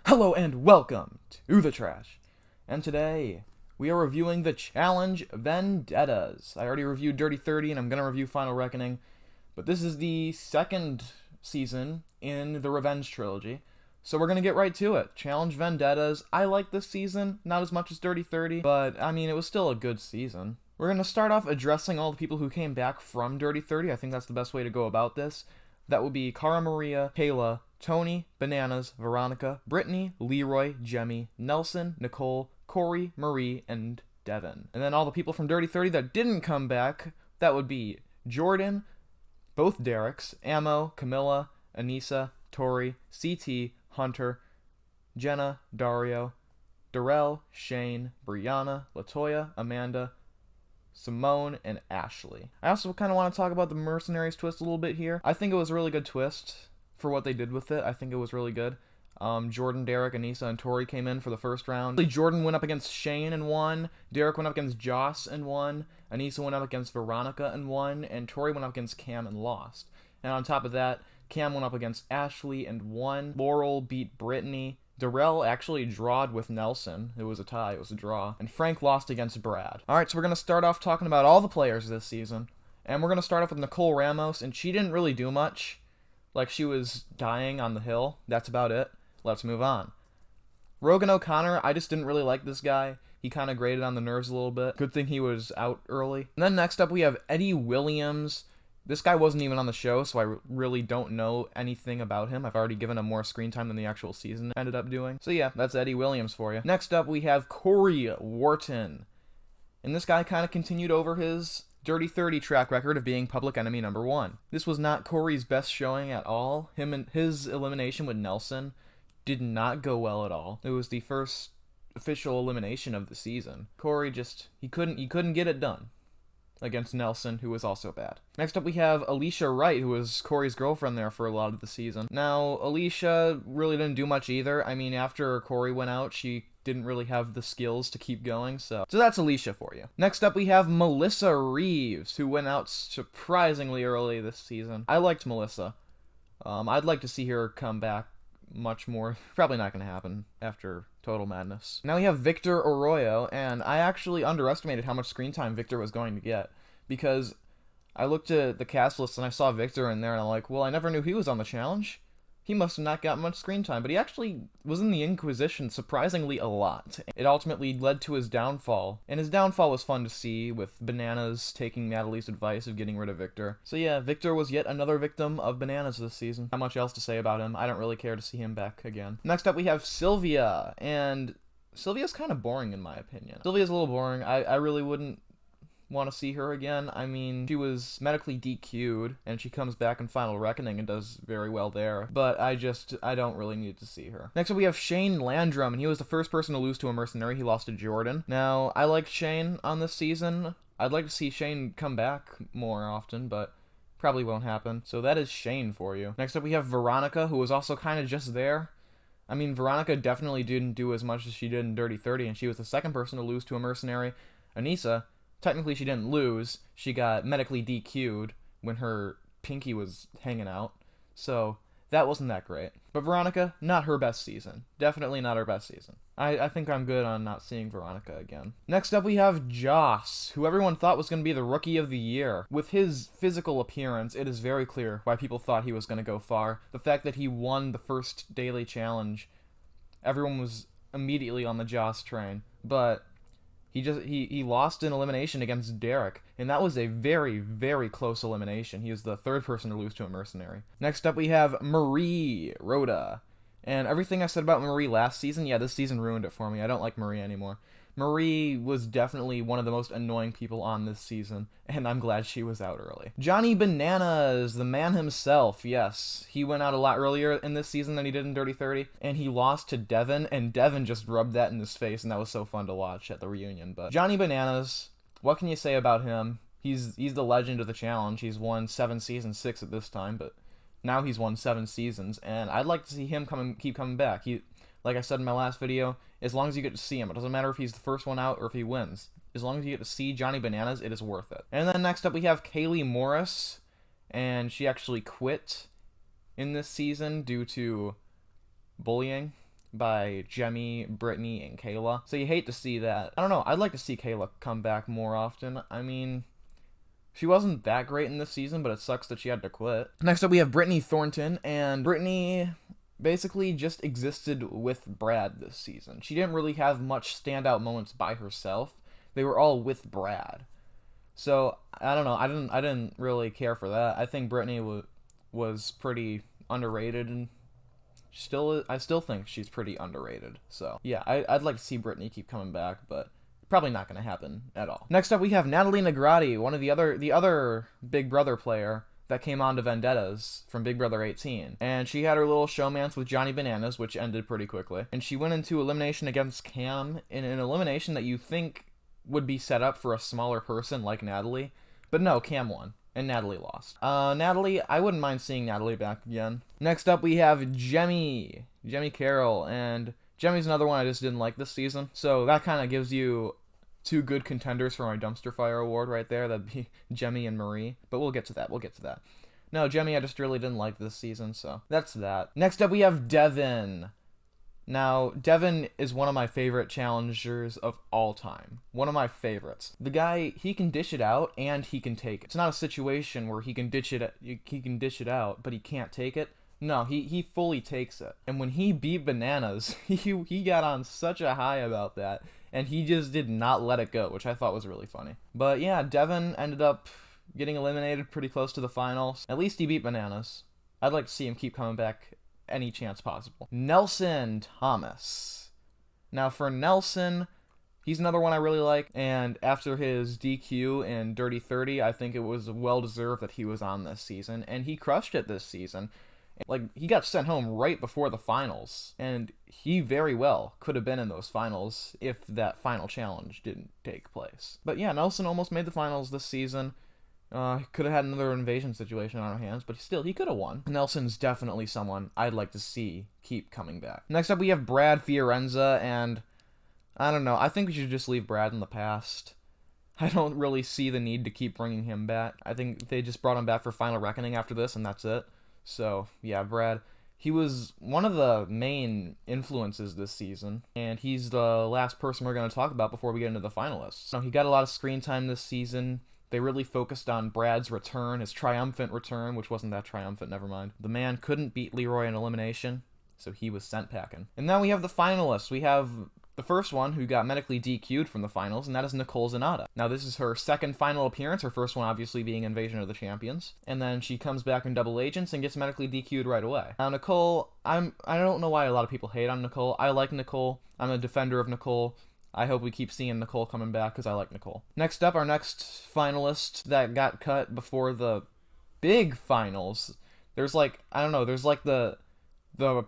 Hello and welcome to the trash. And today we are reviewing the challenge Vendettas. I already reviewed Dirty 30 and I'm going to review Final Reckoning, but this is the second season in the Revenge trilogy. So we're going to get right to it. Challenge Vendettas. I like this season, not as much as Dirty 30, but I mean, it was still a good season. We're going to start off addressing all the people who came back from Dirty 30. I think that's the best way to go about this. That would be Cara Maria, Kayla, Tony, Bananas, Veronica, Brittany, Leroy, Jemmy, Nelson, Nicole, Corey, Marie, and Devin. And then all the people from Dirty 30 that didn't come back, that would be Jordan, both Derek's, Ammo, Camilla, Anissa, Tori, CT, Hunter, Jenna, Dario, Darrell, Shane, Brianna, Latoya, Amanda, Simone, and Ashley. I also kind of want to talk about the Mercenaries twist a little bit here. I think it was a really good twist for what they did with it. I think it was really good. Jordan, Derek, Anissa, and Tori came in for the first round. Jordan went up against Shane and won. Derek went up against Joss and won. Anissa went up against Veronica and won. And Tori went up against Cam and lost. And on top of that, Cam went up against Ashley and won. Laurel beat Brittany. Darrell actually drawed with Nelson. It was a tie. It was a draw. And Frank lost against Brad. Alright, so we're going to start off talking about all the players this season. And we're going to start off with Nicole Ramos. And she didn't really do much. Like, she was dying on the hill. That's about it. Let's move on. Rogan O'Connor, I just didn't really like this guy. He kind of grated on the nerves a little bit. Good thing he was out early. And then next up we have Eddie Williams. This guy wasn't even on the show, so I really don't know anything about him. I've already given him more screen time than the actual season ended up doing. So yeah, that's Eddie Williams for you. Next up, we have Corey Wharton. And this guy kind of continued over his Dirty 30 track record of being public enemy number 1. This was not Corey's best showing at all. Him and his elimination with Nelson did not go well at all. It was the first official elimination of the season. Corey just, he couldn't get it done against Nelson, who was also bad. Next up, we have Alicia Wright, who was Corey's girlfriend there for a lot of the season. Now, Alicia really didn't do much either. I mean, after Corey went out, she didn't really have the skills to keep going, so that's Alicia for you. Next up, we have Melissa Reeves, who went out surprisingly early this season. I liked Melissa. I'd like to see her come back much more. Probably not going to happen after Total Madness. Now we have Victor Arroyo, and I actually underestimated how much screen time Victor was going to get, because I looked at the cast list and I saw Victor in there, and I'm like, well, I never knew he was on the challenge. He must have not got much screen time, but he actually was in the Inquisition surprisingly a lot. It ultimately led to his downfall, and his downfall was fun to see, with Bananas taking Natalie's advice of getting rid of Victor. So yeah, Victor was yet another victim of Bananas this season. Not much else to say about him. I don't really care to see him back again. Next up we have Sylvia, and Sylvia's kind of boring in my opinion. Sylvia's a little boring. I really wouldn't want to see her again. I mean, she was medically DQ'd, and she comes back in Final Reckoning and does very well there, but I don't really need to see her. Next up, we have Shane Landrum, and he was the first person to lose to a mercenary. He lost to Jordan. Now, I liked Shane on this season. I'd like to see Shane come back more often, but probably won't happen. So that is Shane for you. Next up, we have Veronica, who was also kind of just there. I mean, Veronica definitely didn't do as much as she did in Dirty 30, and she was the second person to lose to a mercenary. Anissa, technically, she didn't lose. She got medically DQ'd when her pinky was hanging out. So that wasn't that great. But Veronica, not her best season. Definitely not her best season. I think I'm good on not seeing Veronica again. Next up, we have Joss, who everyone thought was going to be the Rookie of the Year. With his physical appearance, it is very clear why people thought he was going to go far. The fact that he won the first daily challenge, everyone was immediately on the Joss train. But he lost an elimination against Derek, and that was a very, very close elimination. He was the third person to lose to a mercenary. Next up, we have Marie Rhoda. And everything I said about Marie last season, yeah, this season ruined it for me. I don't like Marie anymore. Marie was definitely one of the most annoying people on this season, and I'm glad she was out early. Johnny Bananas, the man himself, yes. He went out a lot earlier in this season than he did in Dirty 30, and he lost to Devin, and Devin just rubbed that in his face, and that was so fun to watch at the reunion. But Johnny Bananas, what can you say about him? He's the legend of the challenge. He's won 7 seasons, 6 at this time, but now he's won 7 seasons, and I'd like to see him keep coming back. Like I said in my last video, as long as you get to see him, it doesn't matter if he's the first one out or if he wins. As long as you get to see Johnny Bananas, it is worth it. And then next up we have Kaylee Morris, and she actually quit in this season due to bullying, by Jemmy, Brittany, and Kayla. So you hate to see that. I don't know, I'd like to see Kayla come back more often. I mean, she wasn't that great in this season, but it sucks that she had to quit. Next up, we have Brittany Thornton, and Brittany basically just existed with Brad this season. She didn't really have much standout moments by herself. They were all with Brad. So, I don't know, I didn't really care for that. I think Brittany was pretty underrated, and I still think she's pretty underrated. So, yeah, I'd like to see Brittany keep coming back, but probably not going to happen at all. Next up, we have Natalie Negrati, one of the other Big Brother player that came on to Vendettas from Big Brother 18. And she had her little showmance with Johnny Bananas, which ended pretty quickly. And she went into elimination against Cam in an elimination that you think would be set up for a smaller person like Natalie. But no, Cam won, and Natalie lost. Natalie, I wouldn't mind seeing Natalie back again. Next up, we have Jemmy Carroll, and Jemmy's another one I just didn't like this season. So that kind of gives you two good contenders for my Dumpster Fire award right there. That'd be Jemmy and Marie. But we'll get to that. No, Jemmy I just really didn't like this season, so that's that. Next up, we have Devin. Now, Devin is one of my favorite challengers of all time. One of my favorites. The guy, he can dish it out and he can take it. It's not a situation where he can dish it out, but he can't take it. No, he fully takes it. And when he beat Bananas, he got on such a high about that, and he just did not let it go, which I thought was really funny. But yeah, Devin ended up getting eliminated pretty close to the finals. At least he beat Bananas. I'd like to see him keep coming back any chance possible. Nelson Thomas. Now for Nelson, he's another one I really like, and after his DQ in Dirty 30, I think it was well deserved that he was on this season, and he crushed it this season. Like, he got sent home right before the finals, and he very well could have been in those finals if that final challenge didn't take place. But yeah, Nelson almost made the finals this season. Could have had another invasion situation on our hands, but still, he could have won. Nelson's definitely someone I'd like to see keep coming back. Next up, we have Brad Fiorenza, and I don't know, I think we should just leave Brad in the past. I don't really see the need to keep bringing him back. I think they just brought him back for Final Reckoning after this, and that's it. So, yeah, Brad, he was one of the main influences this season, and he's the last person we're going to talk about before we get into the finalists. So he got a lot of screen time this season. They really focused on Brad's return, his triumphant return, which wasn't that triumphant, never mind. The man couldn't beat Leroy in elimination, so he was sent packing. And now we have the finalists. We have the first one who got medically DQ'd from the finals, and that is Nicole Zanata. Now, this is her second final appearance, her first one obviously being Invasion of the Champions. And then she comes back in Double Agents and gets medically DQ'd right away. Now, Nicole, I don't know why a lot of people hate on Nicole. I like Nicole. I'm a defender of Nicole. I hope we keep seeing Nicole coming back because I like Nicole. Next up, our next finalist that got cut before the big finals. There's like, I don't know, there's like the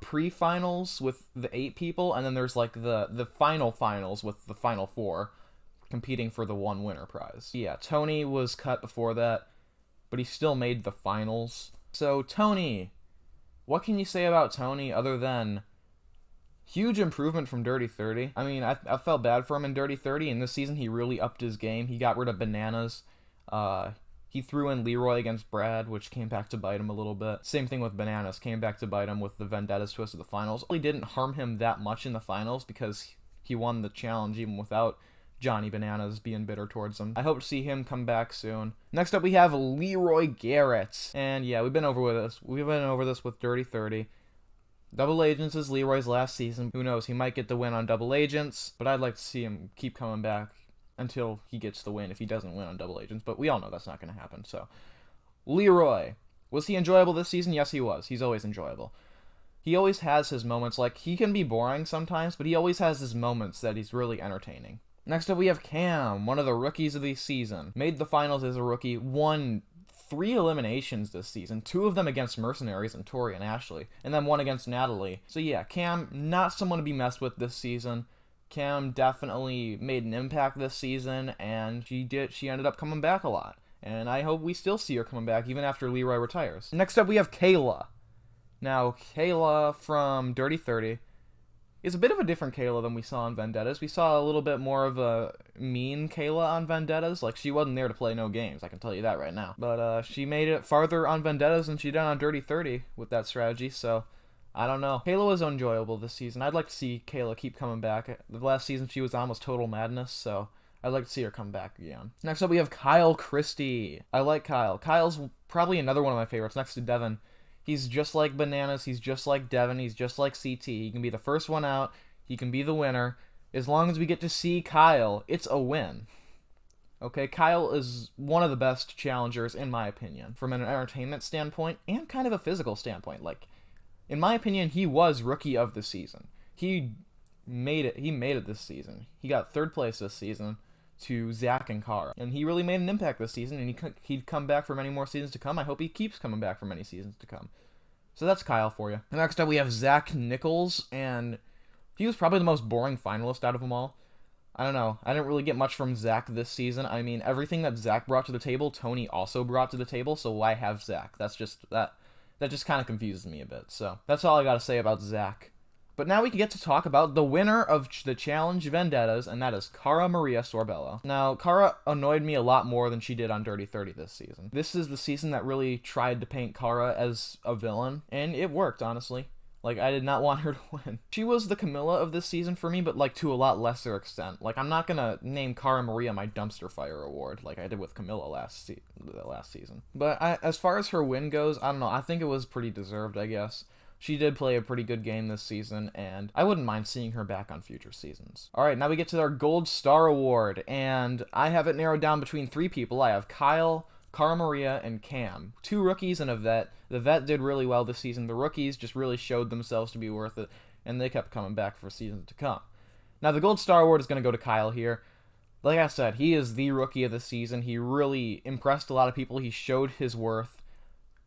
pre-finals with the 8 people, and then there's like the final finals with the final 4 competing for the one winner prize. Yeah, Tony was cut before that, but he still made the finals. So Tony, what can you say about Tony other than huge improvement from Dirty 30? I mean, I felt bad for him in Dirty 30, and this season he really upped his game. He got rid of Bananas. He threw in Leroy against Brad, which came back to bite him a little bit. Same thing with Bananas, came back to bite him with the Vendettas twist of the finals. He didn't harm him that much in the finals because he won the challenge even without Johnny Bananas being bitter towards him. I hope to see him come back soon. Next up, we have Leroy Garrett. And yeah, we've been over this. We've been over this with Dirty 30. Double Agents is Leroy's last season. Who knows, he might get the win on Double Agents, but I'd like to see him keep coming back until he gets the win if he doesn't win on Double Agents, but we all know that's not going to happen. So, Leroy, was he enjoyable this season? Yes, he was. He's always enjoyable. He always has his moments, like, he can be boring sometimes, but he always has his moments that he's really entertaining. Next up, we have Cam, one of the rookies of the season. Made the finals as a rookie, won 3 eliminations this season, 2 of them against Mercenaries and Tori and Ashley, and then 1 against Natalie. So yeah, Cam, not someone to be messed with this season. Cam definitely made an impact this season, and she ended up coming back a lot. And I hope we still see her coming back even after Leroy retires. Next up, we have Kayla. Now, Kayla from Dirty 30 is a bit of a different Kayla than we saw on Vendettas. We saw a little bit more of a mean Kayla on Vendettas. Like, she wasn't there to play no games, I can tell you that right now. But she made it farther on Vendettas than she did on Dirty 30 with that strategy, so I don't know. Kayla was enjoyable this season. I'd like to see Kayla keep coming back. The last season she was almost total madness, so I'd like to see her come back again. Next up we have Kyle Christie. I like Kyle. Kyle's probably another one of my favorites next to Devin. He's just like Bananas, he's just like Devin, he's just like CT. He can be the first one out, he can be the winner. As long as we get to see Kyle, it's a win. Okay, Kyle is one of the best challengers in my opinion, from an entertainment standpoint and kind of a physical standpoint. Like, in my opinion, he was rookie of the season. He made it this season. He got third place this season to Zach and Kara. And he really made an impact this season, and he'd come back for many more seasons to come. I hope he keeps coming back for many seasons to come. So that's Kyle for you. And next up we have Zach Nichols, and he was probably the most boring finalist out of them all. I don't know. I didn't really get much from Zach this season. I mean, everything that Zach brought to the table, Tony also brought to the table, so why have Zach? That just kind of confuses me a bit. So that's all I got to say about Zach. But now we can get to talk about the winner of the Challenge Vendettas, and that is Cara Maria Sorbello. Now, Cara annoyed me a lot more than she did on Dirty 30 this season. This is the season that really tried to paint Cara as a villain, and it worked, honestly. Like, I did not want her to win. She was the Camilla of this season for me, but, like, to a lot lesser extent. Like, I'm not gonna name Cara Maria my dumpster fire award, like I did with Camilla last season. But as far as her win goes, I don't know. I think it was pretty deserved, I guess. She did play a pretty good game this season, and I wouldn't mind seeing her back on future seasons. Alright, now we get to our Gold Star Award, and I have it narrowed down between 3 people. I have Kyle, Cara Maria, and Cam. 2 rookies and a vet. The vet did really well this season. The rookies just really showed themselves to be worth it, and they kept coming back for seasons to come. Now, the Gold Star Award is going to go to Kyle here. Like I said, he is the rookie of the season. He really impressed a lot of people. He showed his worth.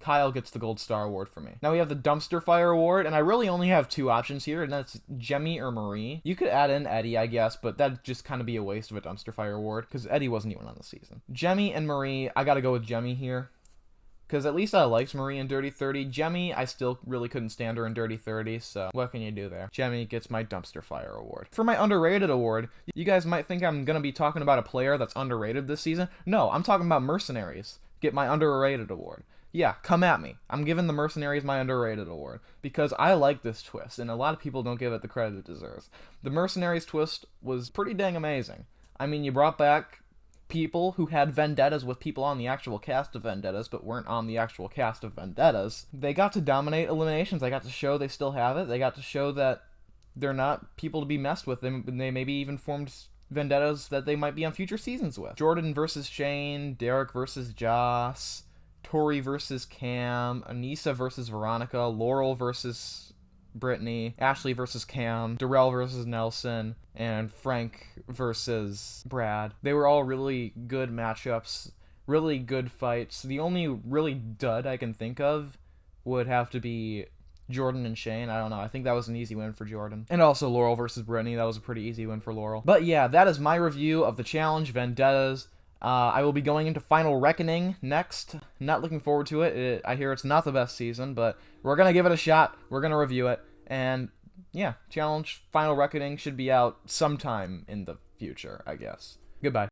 Kyle gets the Gold Star Award for me. Now we have the Dumpster Fire Award, and I really only have 2 options here, and that's Jemmy or Marie. You could add in Eddie, I guess, but that'd just kind of be a waste of a Dumpster Fire Award, because Eddie wasn't even on the season. Jemmy and Marie, I gotta go with Jemmy here, because at least I liked Marie in Dirty 30. Jemmy, I still really couldn't stand her in Dirty 30, so what can you do there? Jemmy gets my Dumpster Fire Award. For my Underrated Award, you guys might think I'm gonna be talking about a player that's underrated this season. No, I'm talking about Mercenaries. Get my Underrated Award. Yeah, come at me. I'm giving the Mercenaries my Underrated Award, because I like this twist, and a lot of people don't give it the credit it deserves. The Mercenaries twist was pretty dang amazing. I mean, you brought back people who had vendettas with people on the actual cast of Vendettas, but weren't on the actual cast of Vendettas. They got to dominate eliminations. They got to show they still have it. They got to show that they're not people to be messed with, and they maybe even formed vendettas that they might be on future seasons with. Jordan versus Shane, Derek versus Joss, Tori versus Cam, Anissa versus Veronica, Laurel versus Brittany, Ashley versus Cam, Darrell versus Nelson, and Frank versus Brad. They were all really good matchups, really good fights. The only really dud I can think of would have to be Jordan and Shane. I don't know. I think that was an easy win for Jordan. And also Laurel versus Brittany. That was a pretty easy win for Laurel. But yeah, that is my review of the Challenge Vendettas. I will be going into Final Reckoning next. Not looking forward to it. I hear it's not the best season, but we're going to give it a shot. We're going to review it. And yeah, Challenge Final Reckoning should be out sometime in the future, I guess. Goodbye.